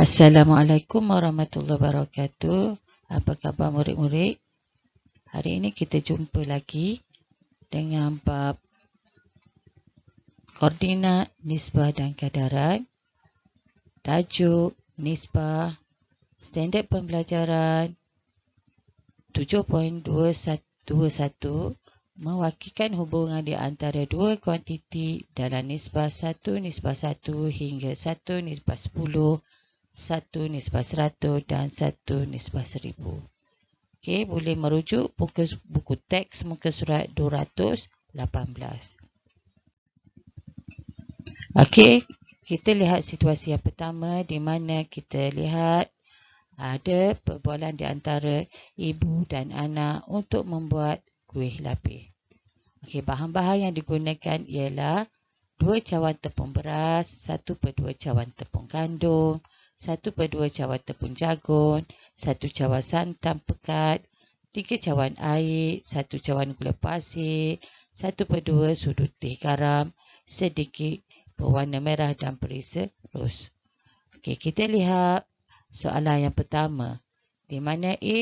Assalamualaikum warahmatullahi wabarakatuh. Apa khabar murid-murid? Hari ini kita jumpa lagi dengan bab koordinat, nisbah dan kadaran. Tajuk nisbah, standard pembelajaran 7.21 mewakilkan hubungan di antara dua kuantiti dalam nisbah 1 nisbah 1 hingga 1 nisbah 10, 1 nisbah 100 dan 1 nisbah 1000. Okey, boleh merujuk buku teks muka surat 218. Okey, kita lihat situasi yang pertama di mana kita lihat ada perbualan di antara ibu dan anak untuk membuat kuih lapis. Okey, bahan-bahan yang digunakan ialah 2 cawan tepung beras, 1/2 cawan tepung gandum, 1/2 cawan tepung jagung, 1 cawan santan pekat, 3 cawan air, 1 cawan gula pasir, 1/2 sudu teh garam, sedikit berwarna merah dan perisa ros. Okey, kita lihat soalan yang pertama. Di mana A,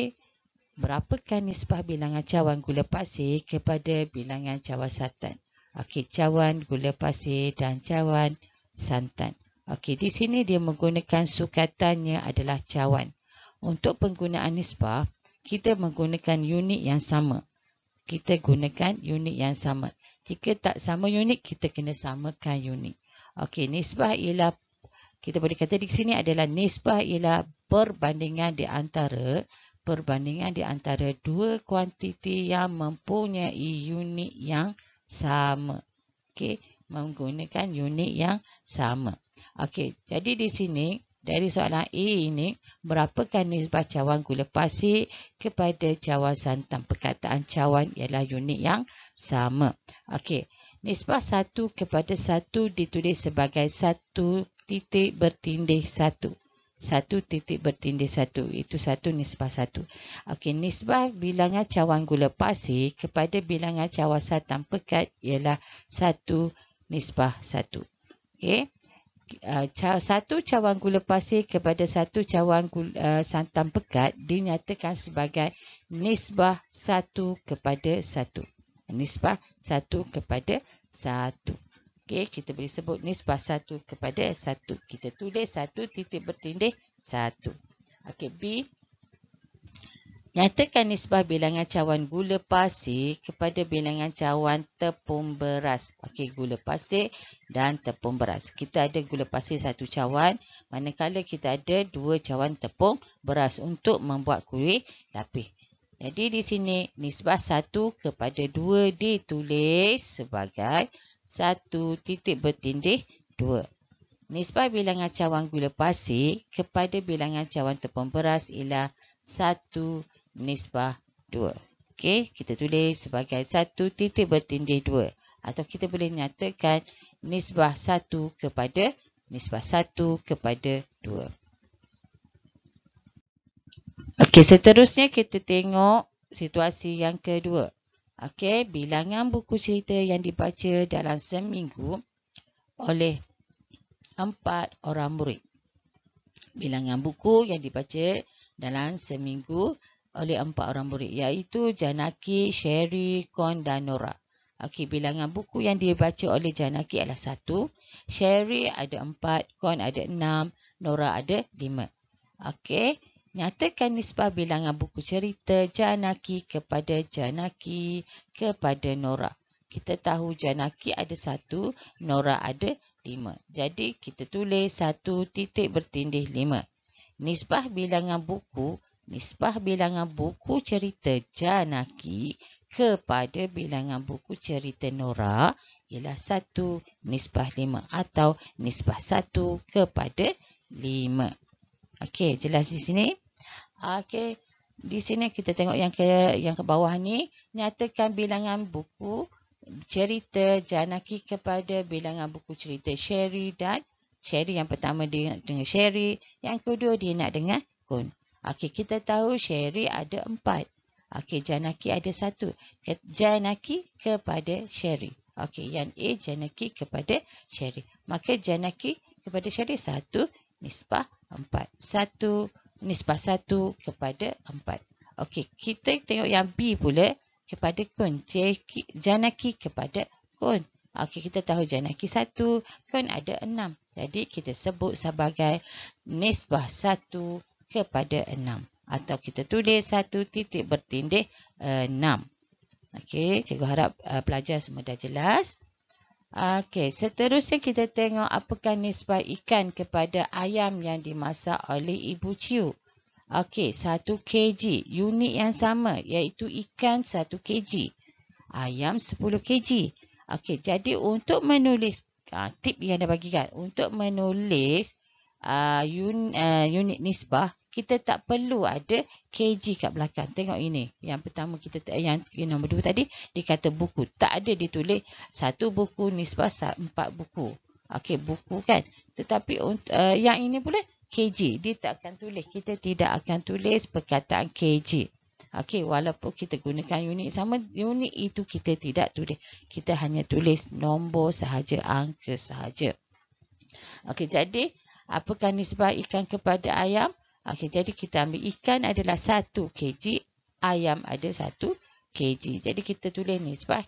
berapakah nisbah bilangan cawan gula pasir kepada bilangan cawan santan? Okey, cawan gula pasir dan cawan santan. Okey, di sini dia menggunakan sukatannya adalah cawan. Untuk penggunaan nisbah, kita menggunakan unit yang sama. Kita gunakan unit yang sama. Jika tak sama unit, kita kena samakan unit. Okey, nisbah ialah, kita boleh kata di sini adalah nisbah ialah perbandingan di antara dua kuantiti yang mempunyai unit yang sama. Okey, menggunakan unit yang sama. Okey, jadi di sini dari soalan A ini, berapakah nisbah cawan gula pasir kepada cawan santan? Perkataan cawan ialah unit yang sama. Okey, nisbah 1/1 ditulis sebagai 1 titik bertindih 1. 1 titik bertindih 1. Itu 1 nisbah 1. Okey, nisbah bilangan cawan gula pasir kepada bilangan cawan santan pekat ialah 1 nisbah 1. Okey. 1 cawan gula pasir kepada 1 cawan santan pekat dinyatakan sebagai nisbah 1/1. Nisbah 1/1. Okey, kita boleh sebut nisbah 1/1. Kita tulis 1 titik bertindih 1. Okey, B. Nyatakan nisbah bilangan cawan gula pasir kepada bilangan cawan tepung beras. Okey, gula pasir dan tepung beras. Kita ada gula pasir 1 cawan, manakala kita ada 2 cawan tepung beras untuk membuat kuih lapis. Jadi di sini nisbah 1/2 ditulis sebagai 1 titik bertindih 2. Nisbah bilangan cawan gula pasir kepada bilangan cawan tepung beras ialah 1 nisbah 2. Okey, kita tulis sebagai 1 titik bertindih 2. Atau kita boleh nyatakan nisbah 1/2. Okey, seterusnya kita tengok situasi yang kedua. Okey, bilangan buku cerita yang dibaca dalam seminggu oleh 4 orang murid. Bilangan buku yang dibaca dalam seminggu oleh 4 orang murid, iaitu Janaki, Sherry, Kon dan Nora. Okey, bilangan buku yang dibaca oleh Janaki adalah 1, Sherry ada 4, Kon ada 6, Nora ada 5. Okey, nyatakan nisbah bilangan buku cerita Janaki kepada Nora. Kita tahu Janaki ada 1, Nora ada 5. Jadi kita tulis 1 titik bertindih 5. Nisbah bilangan buku cerita Janaki kepada bilangan buku cerita Nora ialah 1 nisbah 5 atau nisbah 1/5. Okey, jelas di sini? Okey, di sini kita tengok yang ke bawah ni, nyatakan bilangan buku cerita Janaki kepada bilangan buku cerita Sherry dan Sherry. Yang pertama dia nak dengan Sherry, yang kedua dia nak dengan Kon. Okey, kita tahu Sherry ada 4. Okey, Janaki ada 1. Janaki kepada Sherry. Okey, yang A Janaki kepada Sherry. Maka Janaki kepada Sherry 1 nisbah 4. 1 nisbah 1 kepada 4. Okey, kita tengok yang B pula kepada kun. Janaki kepada kun. Okey, kita tahu Janaki 1, kun ada 6. Jadi kita sebut sebagai nisbah 1 kepada 6. Atau kita tulis 1 titik bertindih 6. Okey, cikgu harap pelajar semua dah jelas. Okey, seterusnya kita tengok apakah nisbah ikan kepada ayam yang dimasak oleh Ibu Ciu. Okey, 1 kg. Unit yang sama iaitu ikan 1 kg. Ayam 10 kg. Okey, jadi untuk menulis, tip yang dah bagikan. Untuk menulis unit nisbah, kita tak perlu ada kg kat belakang. Tengok ini. Yang pertama yang nombor 2 tadi, dia kata buku. Tak ada ditulis 1 buku nisbah 4 buku. Okey, buku kan. Tetapi yang ini pula kg. Dia tak akan tulis. Kita tidak akan tulis perkataan kg. Okey, walaupun kita gunakan unit sama, unit itu kita tidak tulis. Kita hanya tulis nombor sahaja, angka sahaja. Okey, jadi apakah nisbah ikan kepada ayam? Okey, jadi kita ambil ikan adalah 1 kg, ayam ada 1 kg. Jadi kita tulis nisbah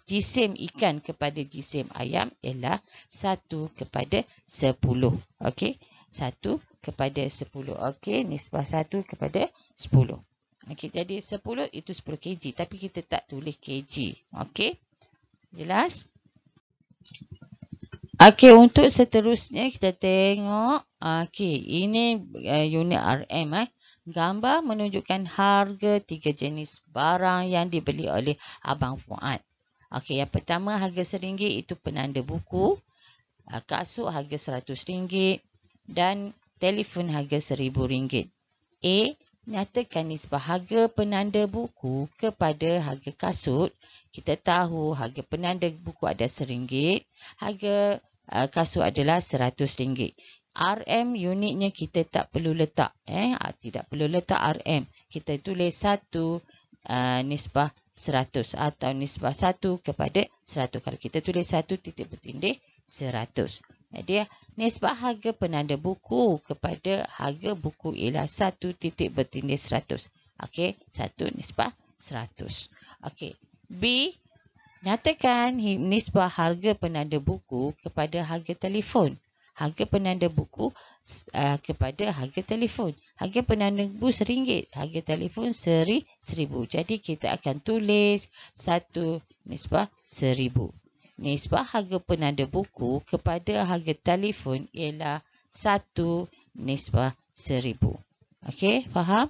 jisim ikan kepada jisim ayam ialah 1 kepada 10. Okey, 1 kepada 10. Okey, nisbah 1 kepada 10. Okey, jadi 10 itu 10 kg. Tapi kita tak tulis kg. Okey, jelas? Okey, untuk seterusnya kita tengok. Okey, ini unit RM. Gambar menunjukkan harga 3 jenis barang yang dibeli oleh Abang Fuad. Okey, yang pertama harga RM1 itu penanda buku. Kasut harga RM100 dan telefon harga RM1000. A. Nyatakan nisbah harga penanda buku kepada harga kasut. Kita tahu harga penanda buku ada RM1. Harga kasut adalah RM100. RM unitnya kita tak perlu letak. Tidak perlu letak RM. Kita tulis 1 nisbah 100 atau nisbah 1 kepada 100. Kalau kita tulis 1 titik bertindih 100. Jadi nisbah harga penanda buku kepada harga buku ialah 1 titik bertindih 100. Okey, 1 nisbah 100. Okey, B. Nyatakan nisbah harga penanda buku kepada harga telefon. Harga penanda buku kepada harga telefon. Harga penanda buku RM1. Harga telefon RM1000. Jadi kita akan tulis 1 nisbah RM1000. Nisbah harga penanda buku kepada harga telefon ialah 1 nisbah RM1000. Okey, faham?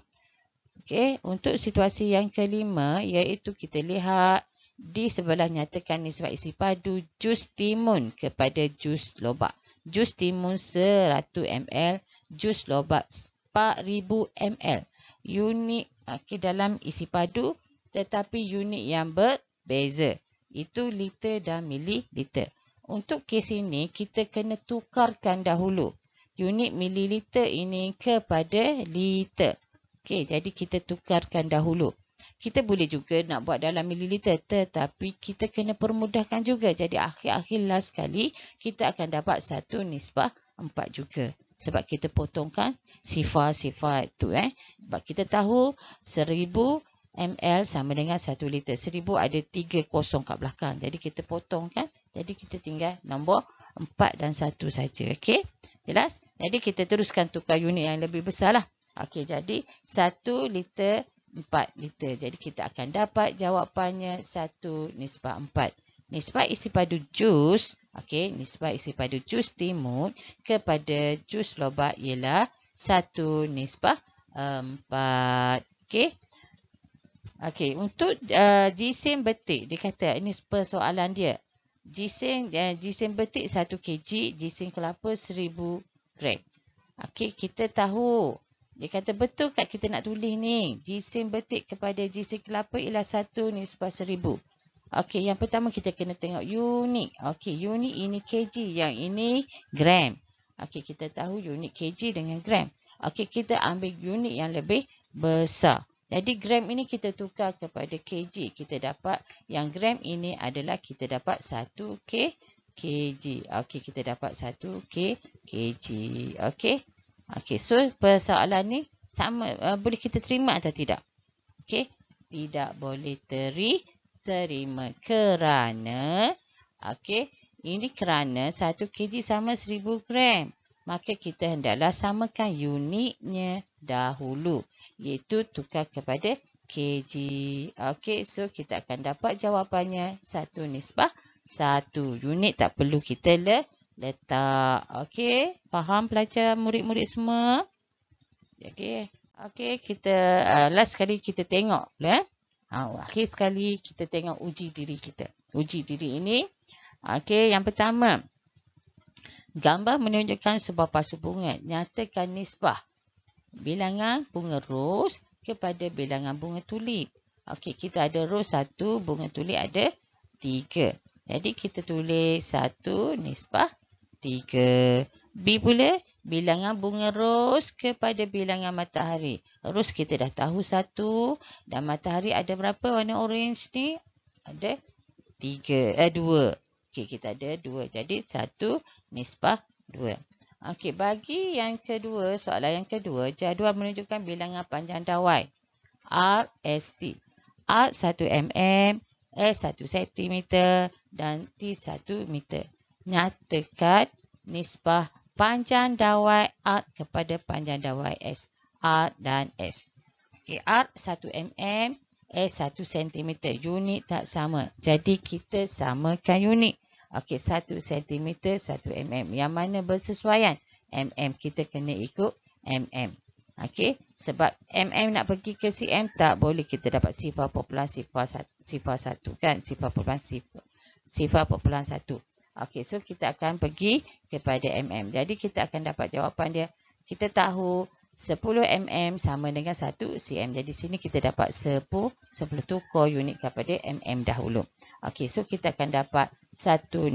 Okey, untuk situasi yang kelima iaitu kita lihat di sebelah nyatakan nisbah isi padu jus timun kepada jus lobak. Jus timun 100 ml, jus lobak 4000 ml. Unit dalam isi padu tetapi unit yang berbeza. Itu liter dan mililiter. Untuk kes ini kita kena tukarkan dahulu unit mililiter ini kepada liter. Okey, jadi kita tukarkan dahulu. Kita boleh juga nak buat dalam mililiter, tetapi kita kena permudahkan juga. Jadi akhir-akhir last sekali, kita akan dapat 1 nisbah 4 juga. Sebab kita potongkan sifar-sifar tu. Sebab kita tahu 1000 ml sama dengan 1 liter. 1000 ada 3 kosong kat belakang. Jadi kita potongkan. Jadi kita tinggal nombor 4 dan 1 saja. Okey, jelas? Jadi kita teruskan tukar unit yang lebih besar lah. Okey, jadi 1 liter 4 liter. Jadi kita akan dapat jawapannya 1 nisbah 4. Nisbah isi padu jus, okey, nisbah isi padu jus timun kepada jus lobak ialah 1 nisbah 4. Okey. Okey, untuk jisim betik, dia kata ini persoalan dia. Jisim betik 1 kg, jisim kelapa 1000 gram. Okey, kita tahu. Dia kata betul kat kita nak tulis ni. Jisim betik kepada jisim kelapa ialah 1 nisbah 1000. Okey, yang pertama kita kena tengok unit. Okey, unit ini kg, yang ini gram. Okey, kita tahu unit kg dengan gram. Okey, kita ambil unit yang lebih besar. Jadi gram ini kita tukar kepada kg. Kita dapat yang gram ini adalah kita dapat 1 kg. Okey, kita dapat 1 kg. Okey. Okey, so persoalan ni sama, boleh kita terima atau tidak? Okey, tidak boleh terima kerana, okey, ini kerana 1 kg sama 1000 gram. Maka kita hendaklah samakan unitnya dahulu, iaitu tukar kepada kg. Okey, so kita akan dapat jawapannya 1:1. Unit tak perlu kita letak. Okey, faham pelajar murid-murid semua? Okey. Okey, kita last sekali kita tengok pula. Akhir sekali kita tengok uji diri kita. Uji diri ini, okey, yang pertama. Gambar menunjukkan sebuah pasu bunga. Nyatakan nisbah bilangan bunga ros kepada bilangan bunga tulip. Okey, kita ada ros 1, bunga tulip ada 3. Jadi kita tulis 1:3. B pula bilangan bunga ros kepada bilangan matahari. Ros kita dah tahu 1 dan matahari ada berapa warna orange ni? Ada 2. Okey, kita ada 2. Jadi 1:2. Okey, bagi yang kedua, soalan yang kedua, jadual menunjukkan bilangan panjang dawai RST. R 1 mm, S 1 cm dan T 1 meter. Nyatakan nisbah panjang dawai R kepada panjang dawai S. R dan S. Okay, R 1 mm, S 1 cm. Unit tak sama. Jadi kita samakan unit. Okey, 1 cm, 1 mm. Yang mana bersesuaian? Mm. Kita kena ikut mm. Okey, sebab mm nak pergi ke cm tak boleh kita dapat sifar populan sifar 1 kan? Sifar populan sifar populan 1. Okey, so kita akan pergi kepada mm. Jadi kita akan dapat jawapan dia. Kita tahu 10 mm sama dengan 1 cm. Jadi sini kita dapat 10 tukar unit kepada mm dahulu. Okey, so kita akan dapat 1:10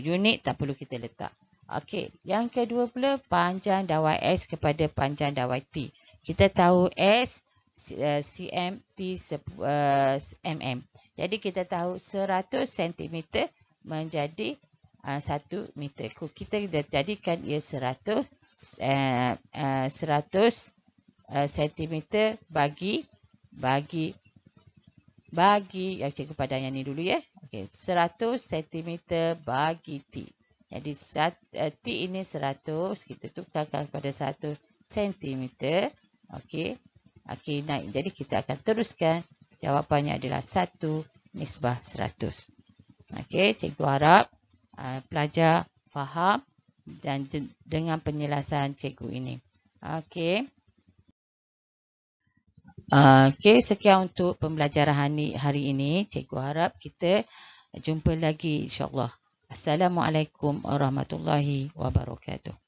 unit, tak perlu kita letak. Okey, yang kedua pula panjang dawai S kepada panjang dawai T. Kita tahu S cm, T mm. Jadi kita tahu 100 cm menjadi 1 meter. Kita jadikan ia 100 cm bagi cikgu padan yang ni dulu ya. Okey, 100 cm bagi T. Jadi T ini 100, kita tukarkan kepada 1 cm. Okey. Okey, naik. Jadi kita akan teruskan. Jawapannya adalah 1:100. Okey, cikgu harap pelajar faham dan dengan penjelasan cikgu ini. Okey. Okey, sekian untuk pembelajaran hari ini. Cikgu harap kita jumpa lagi insya-Allah. Assalamualaikum warahmatullahi wabarakatuh.